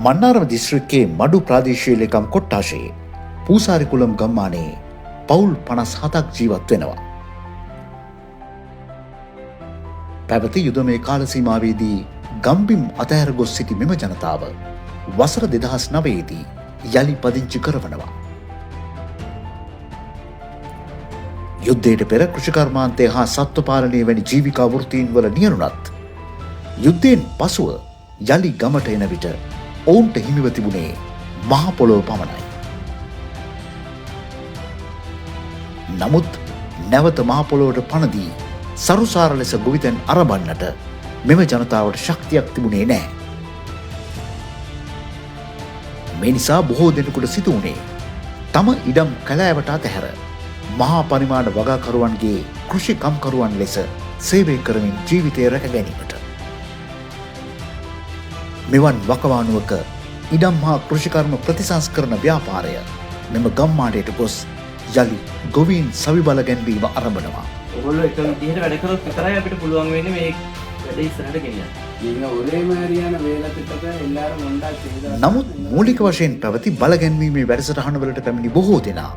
මන්නාරම දිස්ත්‍රික්කයේ මඩු ප්‍රාදේශීය ලේකම් කොට්ටාශයේ පූසාරිකුලම් ගම්මානයේ පවුල් 57ක් ජීවත් වෙනවා. පැවති යුදමේ කාල සීමාවේදී ගම්බිම් අතහැර ගොස් සිටි මෙම ජනතාව වසර 2009 දී යලි පදිංචි කරවනවා. යුද්ධයට පෙර කෘෂිකර්මාන්තය හා සත්ව පාලනය වැනි ජීවිකා වෘත්තීන් වල නියරුණත් යුද්ධයෙන් පසුව යලි ගමට එන විට ඔවුන්ට හිමිව තිබුණේ මහ පොළොව පමණයි. නමුත් නැවත මහ පොළොවට පණ දී සරුසාර ලෙස ගොවිතැන් අරබන්නට මෙම ජනතාවට ශක්තියක් තිබුණේ නැහැ. මේ නිසා බොහෝ දෙනෙකුට සිදු වුණේ තම ඉඩම් කැලෑවට අතහැර මහා පරිමාණ වගාකරුවන්ගේ කෘෂි කම්කරුවන් ලෙස සේවය කරමින් ජීවිතය රැක ගැනීමට. මෙවන් වකවානුවක ඉඩම් හා කෘෂිකර්ම ප්‍රතිසංස්කරණ ව්‍යාපාරය මෙම ගම්මානයට ගොස් යලි ගොවීන් සවිබල ගැන්වීම ආරම්භනවා. ඔයගොල්ලෝ එක විදිහට වැඩ කරොත් විතරයි අපිට පුළුවන් වෙන්නේ මේ වැඩ ඉස්සරහට ගෙනියන්න. නමුත් මූලික වශයෙන් පැවති බල ගැන්වීමේ වැඩසටහනවලට පැමිණි බොහෝ දෙනා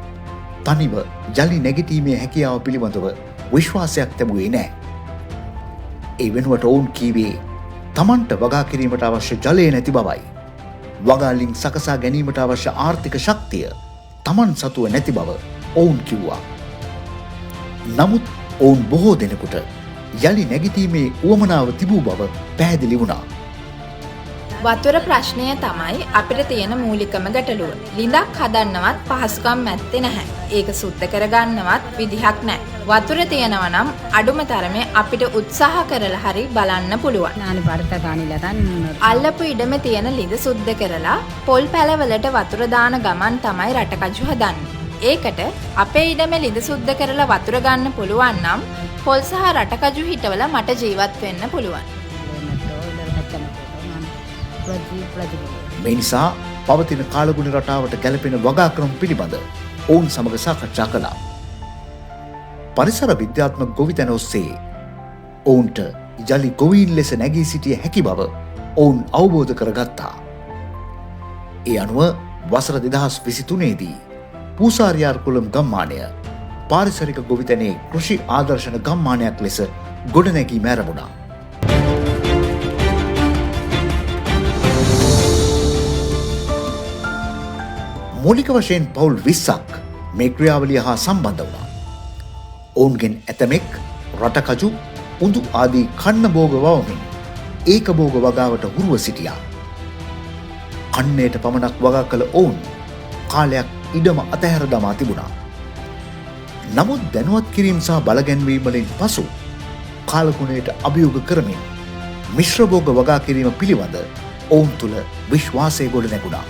තනිව යලි නැගිටීමේ හැකියාව පිළිබඳව විශ්වාසයක් තිබුණේ නැහැ. ඒ වෙනුවට ඔවුන් කීවේ තමන්ට වගා කිරීමට අවශ්‍ය ජලය නැති බවයි. වගාලින් සකසා ගැනීමට අවශ්‍ය ආර්ථික ශක්තිය තමන් සතුව නැති බව ඔවුන් කිව්වා. නමුත් ඔවුන් බොහෝ දෙනෙකුට යලි නැගිටීමේ උවමනාව තිබූ බව පැහැදිලි වුණා. වතුර ප්‍රශ්නය තමයි අපිට තියෙන මූලිකම ගැටලුව. ලිඳක් හදන්නවත් පහසුකම් නැත්තේ නැහැ. ඒක සුද්ධ කරගන්නවත් විදිහක් නැහැ. වතුර තියෙනවා නම් අඩුම තරමේ අපිට උත්සාහ කරලා හරි බලන්න පුළුවන්. අල්ලපු ඉඩමේ තියෙන ලිඳ සුද්ධ කරලා පොල් පැලවලට වතුර දාන ගමන් තමයි රටකජු හදන්නේ. ඒකට අපේ ඉඩමේ ලිඳ සුද්ධ කරලා වතුර ගන්න පුළුවන් නම් පොල් සහ රටකජු හිටවල මට ජීවත් වෙන්න පුළුවන්. මේ නිසා පවතින කාලගුණ රටාවට ගැලපෙන වගාක්‍රම පිළිබඳ ඔවුන් සමග සාකච්ඡා කළා. පරිසර විද්‍යාත්මක ගොවිතැන ඔස්සේ ඔවුන්ට යලි ගොවීන් ලෙස නැගී සිටිය හැකි බව ඔවුන් අවබෝධ කරගත්තා. ඒ අනුව වසර 2023 දී පූසාරියාර්කුලම් ගම්මානය පාරිසරික ගොවිතැනේ කෘෂි ආදර්ශන ගම්මානයක් ලෙස ගොඩනැගීම ආරම්භුණා. මූලික වශයෙන් පවුල් 20ක් මේ ක්‍රියාවලිය හා සම්බන්ධ වුණා. ඔවුන්ගෙන් ඇතමෙක් රටකජු, උඳු ආදී කන්න භෝග වවමින් ඒක භෝග වගාවට හුරුව සිටියා. කන්නයට පමණක් වගා කළ ඔවුන් කාලයක් ඉඩම අතහැර දමා තිබුණා. නමුත් දැනුවත් කිරීම සහ බලගැන්වීම වලින් පසු කාලගුණයට අභියෝග කරමින් මිශ්‍ර භෝග වගා කිරීම පිළිබඳ ඔවුන් තුළ විශ්වාසය ගොඩ නැගුණා.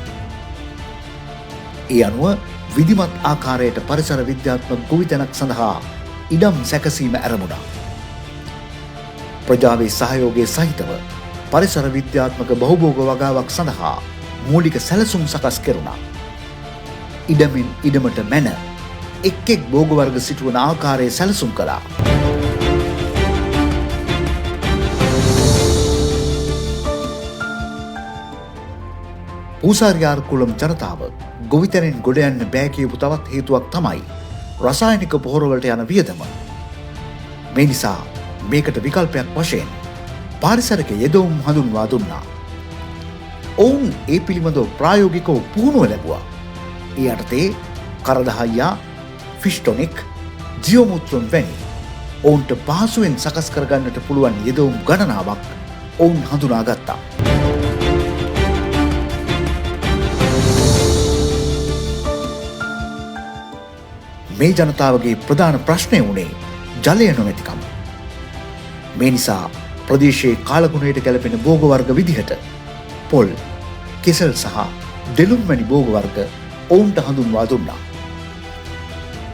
ඒ අනුව විධිමත් ආකාරයට පරිසර විද්‍යාත්මක ගොවිතැනක් සඳහා ඉඩම් සැකසීම ආරම්භුණා. ප්‍රජාවේ සහයෝගය සහිතව පරිසර විද්‍යාත්මක බහුභෝග වගාවක් සඳහා මූලික සැලසුම් සකස් කෙරුණා. ඉඩමින් ඉඩමට මැන එක් එක් භෝග වර්ග සිටුවන ආකාරයේ සැලසුම් කළා. පූසාරියාර්කුලම් ජනතාව ගොවිතැනෙන් ගොඩ යන්න බෑ කියපු තවත් හේතුවක් තමයි රසායනික පොහොරවලට යන වියදම. මේ නිසා මේකට විකල්පයක් වශයෙන් පාරිසරික යෙදවුම් හඳුන්වා දුන්නා. ඔවුන් ඒ පිළිබඳව ප්‍රායෝගිකව පුහුණුව ලැබුවා. ඒ යටතේ කරදහයියා, ෆිෂ්ටොනික්, ජියෝමුත්‍රම් වැනි ඔවුන්ට පහසුවෙන් සකස් කරගන්නට පුළුවන් යෙදවුම් ගණනාවක් ඔවුන් හඳුනාගත්තා. මේ ජනතාවගේ ප්‍රධාන ප්‍රශ්නය වුණේ ජලය නොමැතිකම. මේ නිසා ප්‍රදේශයේ කාලගුණයට ගැලපෙන භෝග වර්ග විදිහට පොල්, කෙසල් සහ දෙළුම් වැනි භෝග වර්ග ඔවුන්ට හඳුන්වා දුන්නා.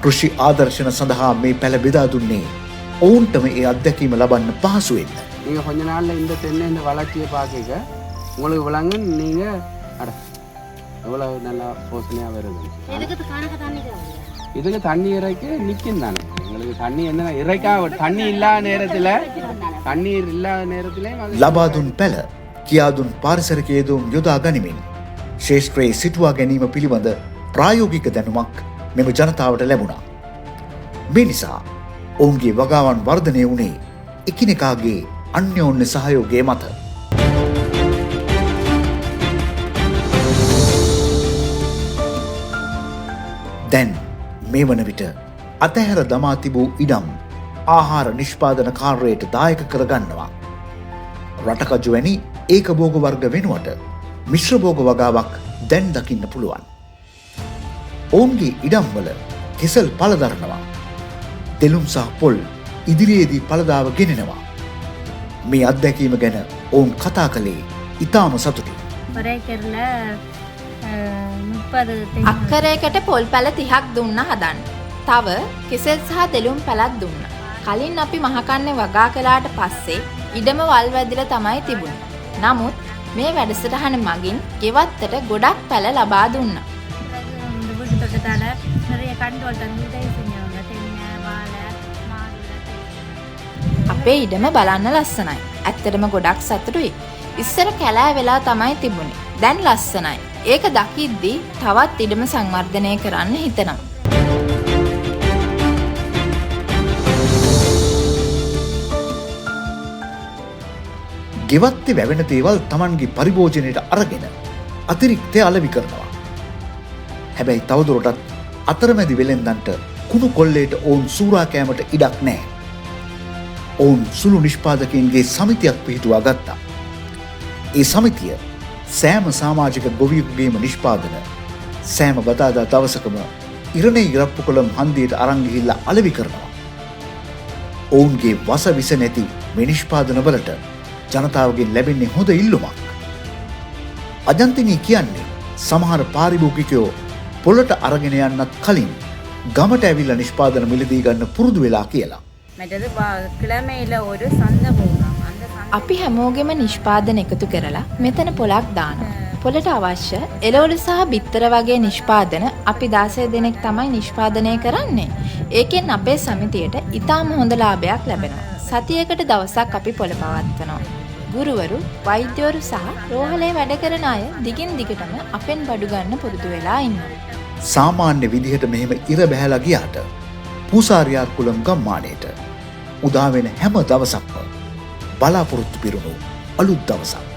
කෘෂි ආදර්ශන සඳහා මේ පැළ බෙදා දුන්නේ ඔවුන්ටම ඒ අත්දැකීම ලබන්න පහසු වෙන්න. நீங்க கொஞ்ச நாள்ல இந்த தென்னை இந்த வளர்ச்சியை பார்க்க உங்களுக்கு விளங்கு நீங்க எவ்வளவு நல்லா போசனையா வருது. இதுக்கு தண்ணி இறைக்க நிற்கும் தானே எங்களுக்கு தண்ணி என்ன இறைக்கா தண்ணி இல்லாத நேரத்தில் தண்ணீர் இல்லாத நேரத்தில் ලබා දුන් පැළ කියා දුන් පාරිසරික යෙදවුම් යොදා ගනිමින් ශේෂ්ත්‍රයේ සිටුවා ගැනීම පිළිබඳ ප්‍රායෝගික දැනුමක් මෙම ජනතාවට ලැබුණා. මේ නිසා ඔවුන්ගේ වගාවන් වර්ධනය වුණේ එකිනෙකාගේ අන්‍යෝන්‍ය සහයෝගය මත. දැන් මේ වන විට අතහැර දමා තිබූ ඉඩම් ආහාර නිෂ්පාදන කාර්යයට දායක කරගන්නවා. රටකජු වැනි ඒකභෝග වර්ග වෙනුවට මිශ්‍රභෝග වගාවක් දැන් දකින්න පුළුවන්. ඔවුන්ගේ ඉඩම්වල කෙසල් පලදරනවා. තෙලුම් සහ පොල් ඉදිරියේදී පලදාව ගෙනෙනවා. මේ අත්දැකීම ගැන ඔවුන් කතා කළේ ඉතාම සතුටින්. අක්කරයකට පොල් පැල 30ක් දුන්න හදන්න. තව කෙසෙල් සහ තෙලුම් පැලක් දුන්න. කලින් අපි මහකන්නේ වගා කළාට පස්සේ ඉඩම වල් වැදිලා තමයි තිබුණේ. නමුත් මේ වැඩසටහන මගින් ගෙවත්තට ගොඩක් පැල ලබා දුන්නා. අපේ ඉඩම බලන්න ලස්සනයි. ඇත්තටම ගොඩක් සතුටුයි. ඉස්සර කැලෑ වෙලා තමයි තිබුණේ. දැන් ලස්සනයි. ඒක දකිද්දී තවත් ඉඩම සංවර්ධනය කරන්න හිතනවා. ගෙවත්තේ වැවෙන දේවල් Tamanගේ පරිභෝජනයට අරගෙන අතිරික්තය අලෙවි කරනවා. හැබැයි තවදුරටත් අතරමැදි වෙලෙන්දන්ට කුණු කොල්ලේට ඔවුන් සූරා කෑමට ඉඩක් නැහැ. ඔවුන් සුළු නිෂ්පාදකයන්ගේ සමිතියක් පිහිටුවා ගත්තා. ඒ සමිතිය සෑම සමාජික ගොවියෙකුගේම නිෂ්පාදන සෑම බදාදා දවසකම ඉරණේ ඉරප්පුකොළම් හන්දියට අරන් ගිහිල්ලා අලෙවි කරනවා. ඔවුන්ගේ වස විස නැති මේ නිෂ්පාදන වලට ජනතාවගෙන් ලැබෙන්නේ හොඳ ඉල්ලුමක්. අජන්තිනී කියන්නේ සමහර පාරිභෝගිකයෝ පොළට අරගෙන යන්නත් කලින් ගමට ඇවිල්ලා නිෂ්පාදන මිලදී ගන්න පුරුදු වෙලා කියලා. අපි හැමෝගෙම නිෂ්පාදන එකතු කරලා මෙතන පොලක් දානවා. පොලට අවශ්‍ය එළවලු සහ බිත්තර වගේ නිෂ්පාදන අපි 16 දෙනෙක් තමයි නිෂ්පාදනය කරන්නේ. ඒකෙන් අපේ සමිතියට ඉතාම හොඳ ලාභයක් ලැබෙනවා. සතියකට දවසක් අපි පොල පවත්වනවා. ගුරුවරු, වෛද්‍යවරු සහ රෝහලේ වැඩ කරන අය දිගින් දිගටම අපෙන් බඩු ගන්න පුරුදු වෙලා ඉන්නවා. සාමාන්‍ය විදිහට මෙහෙම ඉර බැහැලා ගියාට පූසාරියාර් කුලම් ගම්මානයට උදා වෙන හැම දවසක්ම බලාපොරොත්තු පිරුණු අලුත් දවසක්.